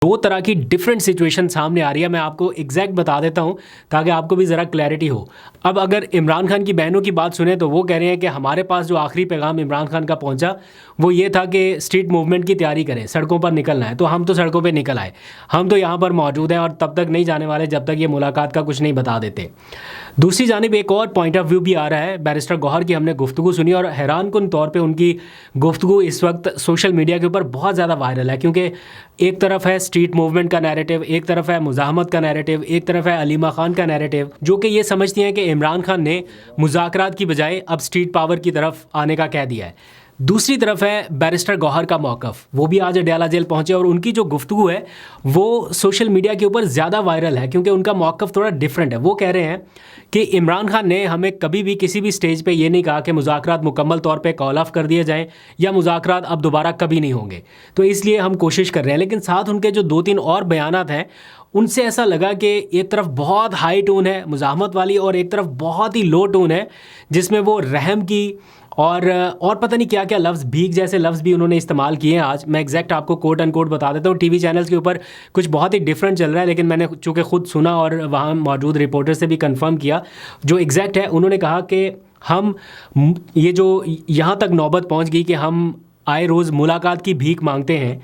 दो तरह की डिफरेंट सिचुएशन सामने आ रही है। मैं आपको एग्जैक्ट बता देता हूं ताकि आपको भी ज़रा क्लैरिटी हो। अब अगर इमरान खान की बहनों की बात सुने तो वो कह रहे हैं कि हमारे पास जो आखिरी पैगाम इमरान खान का पहुंचा वो ये था कि स्ट्रीट मूवमेंट की तैयारी करें, सड़कों पर निकलना है। तो हम तो सड़कों पर निकल आए, हम तो यहाँ पर मौजूद हैं और तब तक नहीं जाने वाले जब तक ये मुलाकात का कुछ नहीं बता देते। दूसरी जानिब एक और पॉइंट ऑफ व्यू भी आ रहा है। बैरिस्टर गौहर की हमने गुफ्तगू सुनी और हैरानकुन तौर पे उनकी गुफ्तगू इस वक्त सोशल मीडिया के ऊपर बहुत ज़्यादा वायरल है, क्योंकि एक तरफ है स्ट्रीट मूवमेंट का नैरेटिव, एक तरफ है मुज़ाहमत का नैरेटिव, एक तरफ है अलीमा खान का नैरेटिव, जो कि ये समझती हैं कि इमरान खान ने मुज़ाकरात की बजाय अब स्ट्रीट पावर की तरफ आने का कह दिया है। दूसरी तरफ है बैरिस्टर गौहर का मौक़िफ़, वो भी आज अडयाला जेल पहुंचे और उनकी जो गुफ्तगू है वो सोशल मीडिया के ऊपर ज़्यादा वायरल है, क्योंकि उनका मौक़िफ़ थोड़ा डिफरेंट है। वो कह रहे हैं कि इमरान खान ने हमें कभी भी किसी भी स्टेज पे ये नहीं कहा कि मुज़ाकरात मुकम्मल तौर पे कॉल ऑफ कर दिए जाएं या मुज़ाकरात अब दोबारा कभी नहीं होंगे, तो इसलिए हम कोशिश कर रहे हैं। लेकिन साथ उनके जो 2-3 और बयानात हैं उनसे ऐसा लगा कि एक तरफ बहुत हाई टोन है मुज़ाहमत वाली और एक तरफ बहुत ही लो टोन है जिसमें वो रहम की और पता नहीं क्या क्या लफ्ज़, भीख जैसे लफ्ज़ भी उन्होंने इस्तेमाल किए हैं। आज मैं एग्जैक्ट आपको कोट एंड कोट बता देता हूँ। टीवी चैनल्स के ऊपर कुछ बहुत ही डिफरेंट चल रहा है, लेकिन मैंने चूँकि ख़ुद सुना और वहाँ मौजूद रिपोर्टर से भी कंफर्म किया, जो एग्जैक्ट है उन्होंने कहा कि हम ये जो यहाँ तक नौबत पहुँच गई कि हम आए रोज़ मुलाकात की भीख मांगते हैं,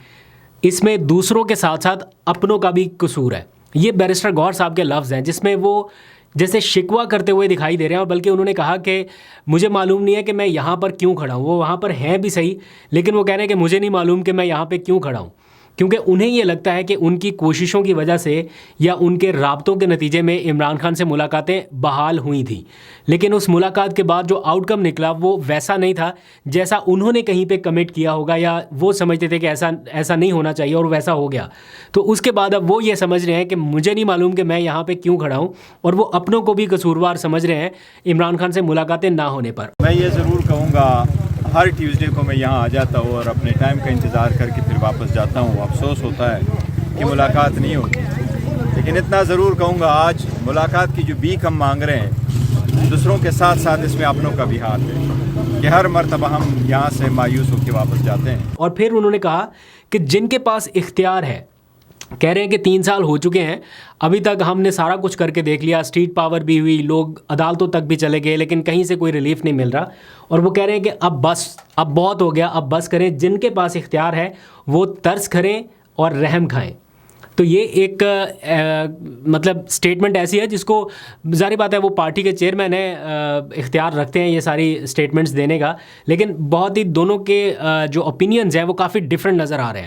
इसमें दूसरों के साथ साथ अपनों का भी कसूर है। ये बैरिस्टर गौहर साहब के लफ्ज़ हैं जिसमें वो जैसे शिकवा करते हुए दिखाई दे रहे हैं, और बल्कि उन्होंने कहा कि मुझे मालूम नहीं है कि मैं यहाँ पर क्यों खड़ा हूँ। वो वहाँ पर हैं भी सही, लेकिन वो कह रहे हैं कि मुझे नहीं मालूम कि मैं यहाँ पे क्यों खड़ा हूँ, क्योंकि उन्हें ये लगता है कि उनकी कोशिशों की वजह से या उनके राब्तों के नतीजे में इमरान खान से मुलाकातें बहाल हुई थी, लेकिन उस मुलाकात के बाद जो आउटकम निकला वो वैसा नहीं था जैसा उन्होंने कहीं पे कमिट किया होगा, या वो समझते थे कि ऐसा नहीं होना चाहिए और वैसा हो गया। तो उसके बाद अब वो ये समझ रहे हैं कि मुझे नहीं मालूम कि मैं यहाँ पे क्यों खड़ा हूँ, और वो अपनों को भी कसूरवार समझ रहे हैं इमरान खान से मुलाकातें ना होने पर। मैं ये ज़रूर कहूँगा, हर ट्यूसडे को मैं यहाँ आ जाता हूँ और अपने टाइम का इंतज़ार करके फिर वापस जाता हूँ। अफसोस होता है कि मुलाकात नहीं होती, लेकिन इतना ज़रूर कहूँगा आज मुलाकात की जो भीख हम मांग रहे हैं, दूसरों के साथ साथ इसमें अपनों का भी हाथ है कि हर मर्तबा हम यहाँ से मायूस होकर वापस जाते हैं। और फिर उन्होंने कहा कि जिनके पास इख्तियार है, कह रहे हैं कि 3 साल हो चुके हैं, अभी तक हमने सारा कुछ करके देख लिया, स्ट्रीट पावर भी हुई, लोग अदालतों तक भी चले गए, लेकिन कहीं से कोई रिलीफ नहीं मिल रहा। और वो कह रहे हैं कि अब बस, अब बहुत हो गया, अब बस करें। जिनके पास इख्तियार है वो तर्स करें और रहम खाएं। तो ये एक मतलब स्टेटमेंट ऐसी है जिसको ज़ाहिर बात है वो पार्टी के चेयरमैन है, इख्तियार रखते हैं ये सारी स्टेटमेंट्स देने का, लेकिन बहुत ही दोनों के जो ओपिनियंस हैं वो काफ़ी डिफरेंट नज़र आ रहे हैं।